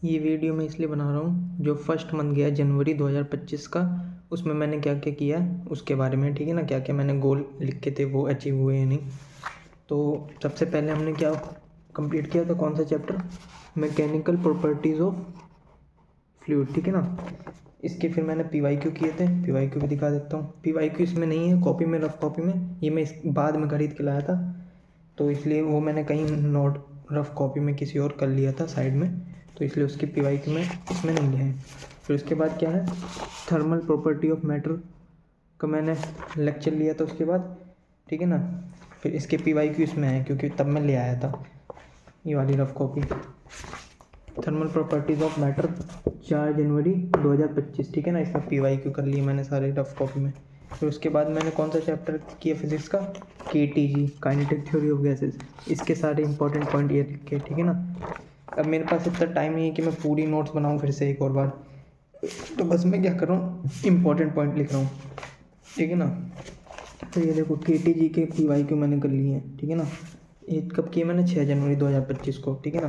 ये वीडियो मैं इसलिए बना रहा हूँ, जो फर्स्ट मंथ गया जनवरी 2025 का, उसमें मैंने क्या क्या किया उसके बारे में, ठीक है ना। क्या क्या मैंने गोल लिख के थे वो अचीव हुए या नहीं। तो सबसे पहले हमने क्या कंप्लीट किया था, कौन सा chapter, mechanical properties of fluid, ठीक है ना। इसके फिर मैंने PYQ किए थे, PYQ भी दिखा देता हूँ। PYQ इसमें नहीं है कॉपी में, रफ कॉपी में, ये मैं इस बाद में खरीद के लाया था, तो इसलिए वो मैंने कहीं नोट रफ कॉपी में किसी और कर लिया था साइड में, तो इसलिए उसकी PYQ में इसमें नहीं है। फिर उसके बाद क्या है, थर्मल प्रॉपर्टी ऑफ मैटर का मैंने लेक्चर लिया था उसके बाद, ठीक है ना। फिर इसके PYQ इसमें है क्योंकि तब मैं ले आया था ये वाली rough copy, thermal properties of matter 4 जनवरी 2025, ठीक है ना। इसमें PYQ कर लिए मैंने सारे रफ कॉपी में। फिर उसके बाद मैंने कौन सा चैप्टर किया फिजिक्स का, KTG, kinetic theory of gases. इसके सारे इंपॉर्टेंट पॉइंट ये लिखे, ठीक है ना। अब मेरे पास इतना टाइम नहीं है कि मैं पूरी नोट्स बनाऊँ फिर से एक और बार, तो बस मैं क्या कर रहा हूँ, इंपॉर्टेंट पॉइंट लिख रहा हूँ, ठीक है ना। तो ये देखो KTG के PYQ मैंने कर लिए हैं, ठीक है ना। ये कब किए मैंने, 6 जनवरी 2025 को, ठीक है ना।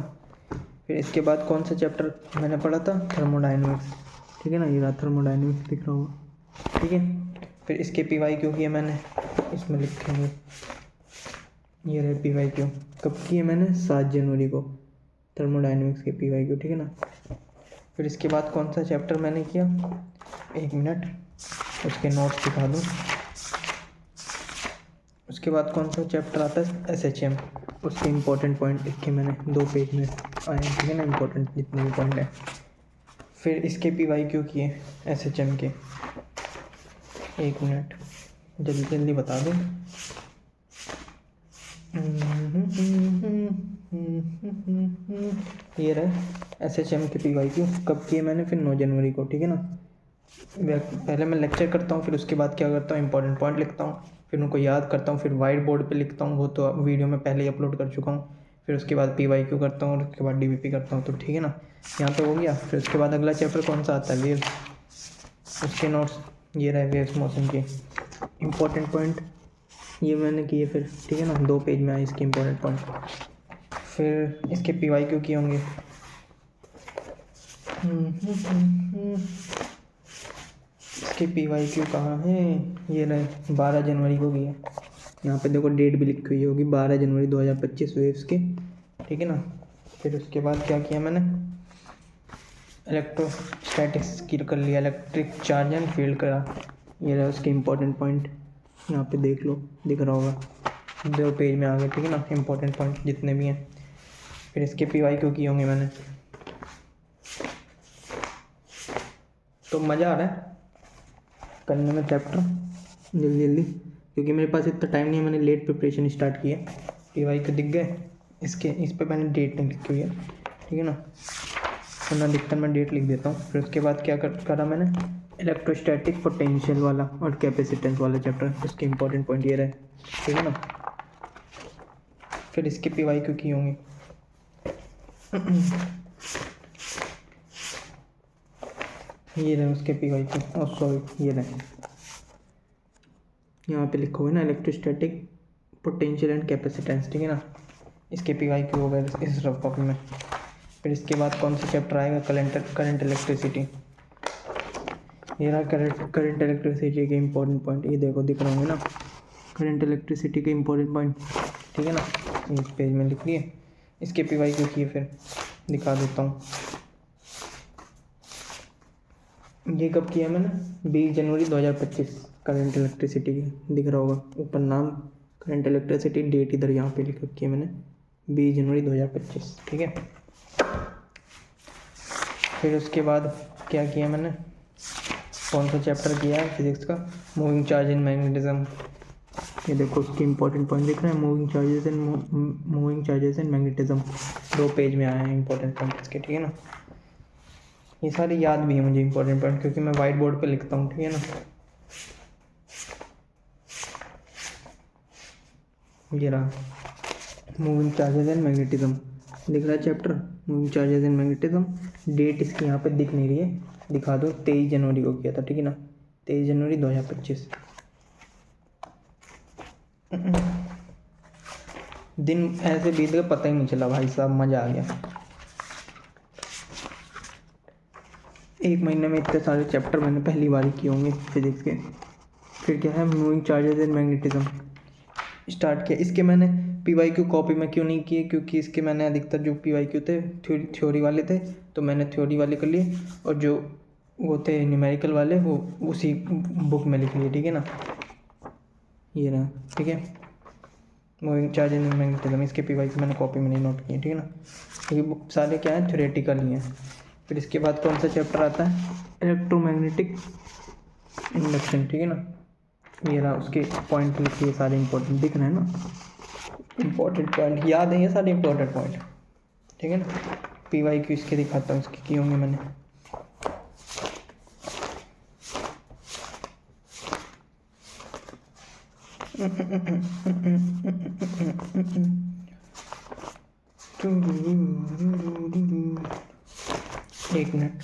फिर इसके बाद कौन सा चैप्टर मैंने पढ़ा था, थर्मोडाइनमिक्स, ठीक है ना। ये रहा थर्मोडाइनमिक्स दिख रहा होगा, ठीक है। फिर इसके PYQ किए मैंने, इसमें लिखेंगे, ये रहे PYQ, कब किए मैंने, 7 जनवरी को, थर्मोडाइनमिक्स के PYQ, ठीक है ना। फिर इसके बाद कौन सा चैप्टर मैंने किया, 1 मिनट उसके नोट्स दिखा दूँ। उसके बाद कौन सा चैप्टर आता है, SHM, उसके इम्पोर्टेंट पॉइंट लिखे मैंने 2 पेज में आए, ठीक है ना, इम्पोर्टेंट जितने भी पॉइंट हैं। फिर इसके PYQ किए SHM के, 1 मिनट जल्दी जल्दी बता दूँ। ये रहे SHM के PYQ, कब किए मैंने, फिर 9 जनवरी को, ठीक है ना। पहले मैं लेक्चर करता हूँ, फिर उसके बाद क्या करता हूँ, इंपॉर्टेंट पॉइंट लिखता हूँ, फिर उनको याद करता हूँ, फिर वाइट बोर्ड पे लिखता हूँ, वो तो वीडियो में पहले ही अपलोड कर चुका हूँ। फिर उसके बाद PYQ करता हूँ और उसके बाद DBP करता हूँ, तो ठीक है ना। यहाँ पे हो गया। फिर उसके बाद अगला चैप्टर कौन सा आता है, वेव्स, उसके नोट्स ये रहे, वेव्स मोशन के इम्पोर्टेंट पॉइंट ये मैंने किए फिर, ठीक है ना, 2 पेज में आए इसके इम्पोर्टेंट पॉइंट। फिर इसके PYQ किए होंगे, इसके PYQ कहाँ है, ये रहे, 12 जनवरी को किया। यहाँ पे देखो डेट भी लिखी हुई होगी, 12 जनवरी 2025 वेव्स के, ठीक है ना। फिर उसके बाद क्या किया मैंने, इलेक्ट्रोस्टैटिक्स की कर लिया, इलेक्ट्रिक चार्ज एंड फील्ड करा, ये रहा उसके इम्पोर्टेंट पॉइंट, यहाँ पे देख लो, दिख रहा होगा, 2 पेज में आ गए, ठीक है ना, इम्पोर्टेंट पॉइंट जितने भी हैं। फिर इसके PYQ किए होंगे मैंने। तो मज़ा आ रहा है करने में चैप्टर जल्दी जल्दी, क्योंकि मेरे पास इतना टाइम नहीं है, मैंने लेट प्रिपरेशन स्टार्ट की है। PYQ दिख गए इसके, इस पर मैंने डेट नहीं लिखी हुई है, ठीक है ना, वरना अधिकतर मैं डेट लिख देता हूँ। फिर उसके बाद क्या करा मैंने, इलेक्ट्रोस्टैटिक पोटेंशियल वाला और कैपेसिटेंस वाला चैप्टर, उसके इंपॉर्टेंट पॉइंट ये रहे, ठीक है ना। फिर इसके PYQ की होंगी, ये रहे उसके PYQ, और सॉरी ये रहे, यहाँ पे लिखा हुआ है ना, इलेक्ट्रोस्टैटिक पोटेंशियल एंड कैपेसिटेंस, ठीक है ना। इसके PYQ हो गए इस रफ कॉपी में। फिर इसके बाद कौन सा चैप्टर आएगा, करंट इलेक्ट्रिसिटी, ये रहा करंट इलेक्ट्रिसिटी के इम्पोर्टेंट पॉइंट, ये देखो दिख रहा होंगे ना, करंट इलेक्ट्रिसिटी के इम्पोर्टेंट पॉइंट, ठीक है ना, इस पेज में लिख लिए। इसके PYQ किए, फिर दिखा देता हूँ, ये कब किया मैंने, 20 जनवरी 2025, करंट इलेक्ट्रिसिटी की, दिख रहा होगा ऊपर नाम, करंट इलेक्ट्रिसिटी, डेट इधर यहाँ पे लिख रखी है मैंने, 20 जनवरी 2025, ठीक है। फिर उसके बाद क्या किया मैंने, कौन सा चैप्टर किया है फिजिक्स का, मूविंग चार्ज इन मैग्नेटिज्म, ये देखो उसके इंपॉर्टेंट पॉइंट दिख रहे हैं, moving charges and magnetism, 2 page में आए हैं इंपॉर्टेंट पॉइंट इसके, ठीक है ना। ये सारे याद भी है मुझे इंपॉर्टेंट पॉइंट, क्योंकि मैं वाइट बोर्ड पे लिखता हूँ, ठीक है ना। ये रहा मूविंग चार्जेस एंड मैग्नेटिज्म, दिख रहा है chapter, moving charges and magnetism, date इसकी यहाँ पे दिख नहीं रही है, दिखा दो, 23 जनवरी को किया था, ठीक है ना, 23 जनवरी 2025। दिन ऐसे बीत गए पता ही नहीं चला भाई साहब, मज़ा आ गया। 1 महीने में इतने सारे चैप्टर मैंने पहली बार ही किए होंगे फिजिक्स के। फिर क्या है, moving charges and magnetism start किया। इसके मैंने PYQ कॉपी में क्यों नहीं किए, क्योंकि इसके मैंने अधिकतर जो PYQ थे थ्योरी वाले थे, तो मैंने थ्योरी वाले कर लिए, और जो वो थे न्यूमेरिकल वाले वो उसी बुक में लिख लिए, ठीक है ना। ये रहा, ठीक है, मूविंग चार्ज एंड मैग्नेटिज्म। इसके PYQ मैंने कॉपी में नहीं नोट किए, ठीक है ना। ये बुक सारे क्या है, थ्योरेटिकल ही हैं। फिर इसके बाद कौन सा चैप्टर आता है, इलेक्ट्रोमैग्नेटिक इंडक्शन, ठीक है ना। ये रहा, उसके पॉइंट लिखिए सारे इंपॉर्टेंट, दिख रहे हैं ना, इंपॉर्टेंट पॉइंट याद है ये सारे इंपॉर्टेंट पॉइंट, ठीक है ना। PYQ इसके दिखाता हूँ, इसके किए होंगे मैंने। एक मिनट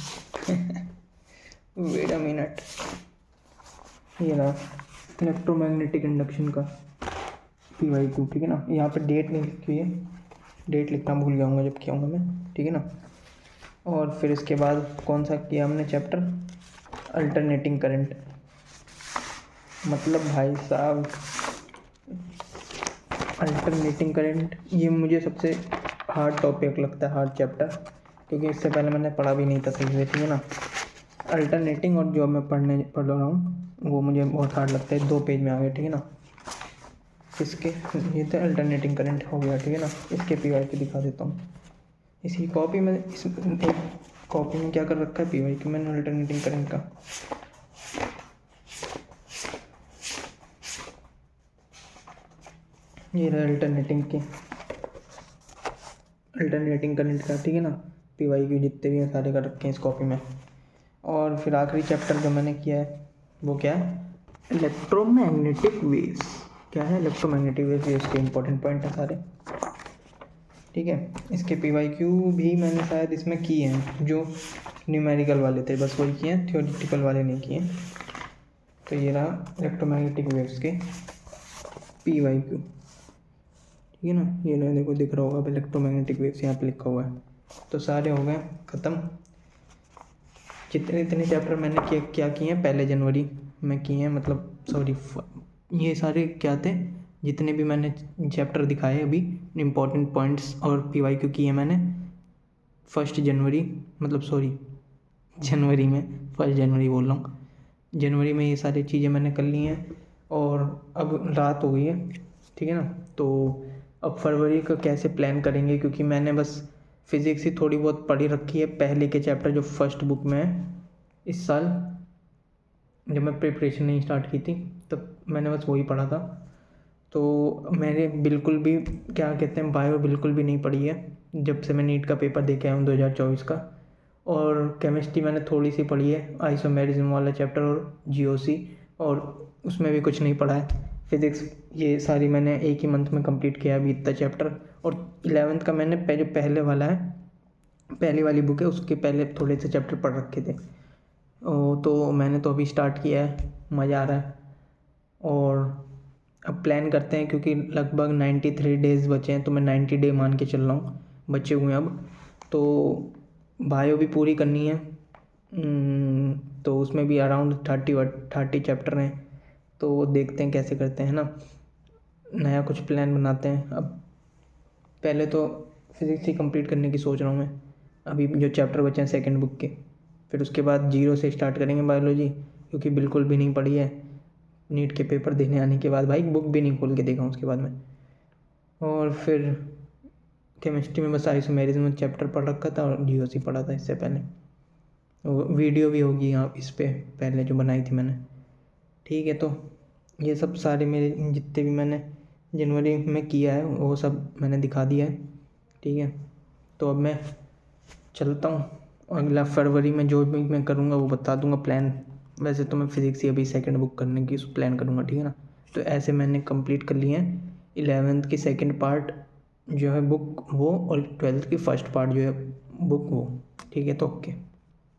वेट अ मिनट। ये रहा इलेक्ट्रोमैग्नेटिक इंडक्शन का PYQ, ठीक है ना। यहाँ पे डेट नहीं लिखी हुई है, डेट लिखना भूल गया हूँ जब किया हूँगा मैं, ठीक है ना। और फिर इसके बाद कौन सा किया हमने चैप्टर, अल्टरनेटिंग करंट। मतलब भाई साहब अल्टरनेटिंग करंट ये मुझे सबसे हार्ड टॉपिक लगता है, हार्ड चैप्टर, क्योंकि इससे पहले मैंने पढ़ा भी नहीं था सही से, ठीक है ना। अल्टरनेटिंग और जो मैं पढ़ रहा हूँ वो मुझे बहुत हार्ड लगता है, 2 पेज में आ गया, ठीक है ना। इसके ये तो अल्टरनेटिंग करंट हो गया, ठीक है ना। इसके PYQ दिखा देता हूँ। इसी कॉपी में, इस एक कॉपी में क्या कर रखा है PYQ मैंने अल्टरनेटिंग करंट का। ये रहा अल्टरनेटिंग करंट का, ठीक है ना। PYQ जितने भी हैं सारे कर रखे हैं इस कॉपी में। और फिर आखिरी चैप्टर जो मैंने किया है वो क्या है, इलेक्ट्रोमैग्नेटिक वेव्स। क्या है, इलेक्ट्रोमैग्नेटिक वेव्स, ये इसके इंपॉर्टेंट पॉइंट है सारे, ठीक है। इसके PYQ भी मैंने शायद इसमें किए हैं, जो न्यूमेरिकल वाले थे बस वही किए हैं, थ्योरेटिकल वाले नहीं किए। तो ये रहा इलेक्ट्रोमैग्नेटिक वेव्स के PYQ, ठीक है ना। ये लो, देखो दिख रहा होगा अब इलेक्ट्रोमैग्नेटिक वेव्स यहाँ पे लिखा हुआ है। तो सारे हो गए ख़त्म। जितने चैप्टर मैंने क्या किए हैं 1 जनवरी में किए हैं, मतलब सॉरी, ये सारे क्या थे, जितने भी मैंने चैप्टर दिखाए अभी इम्पॉर्टेंट पॉइंट्स और PYQ किए मैंने 1 जनवरी, मतलब सॉरी जनवरी में, 1 जनवरी बोल रहा हूँ, जनवरी में ये सारी चीज़ें मैंने कर ली हैं। और अब रात हो गई है, ठीक है ना। तो अब फरवरी का कैसे प्लान करेंगे, क्योंकि मैंने बस फिज़िक्स ही थोड़ी बहुत पढ़ी रखी है, पहले के चैप्टर जो फर्स्ट बुक में है। इस साल जब मैं प्रिपरेशन नहीं स्टार्ट की थी तब मैंने बस वही पढ़ा था। तो मैंने बिल्कुल भी क्या कहते हैं, बायो बिल्कुल भी नहीं पढ़ी है जब से मैं नीट का पेपर दे के आया हूँ 2024 का। और केमिस्ट्री मैंने थोड़ी सी पढ़ी है, आइसोमेरिज्म वाला चैप्टर और GOC, और उसमें भी कुछ नहीं पढ़ा है। फिज़िक्स ये सारी मैंने एक ही मंथ में कंप्लीट किया अभी इतना चैप्टर। और 11th का मैंने जो पहले वाला है, पहली वाली बुक है, उसके पहले थोड़े से चैप्टर पढ़ रखे थे। तो मैंने तो अभी स्टार्ट किया है, मज़ा आ रहा है। और अब प्लान करते हैं, क्योंकि लगभग 93 डेज़ बचे हैं, तो मैं 90 डे मान के चल रहा हूँ बचे हुए हैं अब। तो बायो भी पूरी करनी है, तो उसमें भी अराउंड 30 चैप्टर हैं। तो देखते हैं कैसे करते हैं ना, नया कुछ प्लान बनाते हैं। अब पहले तो फिज़िक्स ही कंप्लीट करने की सोच रहा हूँ मैं, अभी जो चैप्टर बचे हैं 2nd बुक के। फिर उसके बाद 0 से स्टार्ट करेंगे बायोलॉजी, क्योंकि बिल्कुल भी नहीं पढ़ी है। नीट के पेपर देने आने के बाद भाई बुक भी नहीं खोल के देखा उसके बाद में। और फिर केमिस्ट्री में बस आइसोमेरिज्म चैप्टर पढ़ रखा था और GOC पढ़ा था इससे पहले। वीडियो भी होगी यहाँ इस पे पहले जो बनाई थी मैंने, ठीक है। तो ये सब सारे मेरे जितने भी मैंने जनवरी में किया है वो सब मैंने दिखा दिया है, ठीक है। तो अब मैं चलता हूँ, अगला फरवरी में जो भी मैं करूँगा वो बता दूँगा प्लान। वैसे तो मैं फिज़िक्स ही अभी 2nd बुक करने की प्लान करूँगा, ठीक है ना। तो ऐसे मैंने कंप्लीट कर लिए हैं 11th की 2nd पार्ट जो है बुक वो, और 12th की 1st पार्ट जो है बुक वो, ठीक है। तो ओके।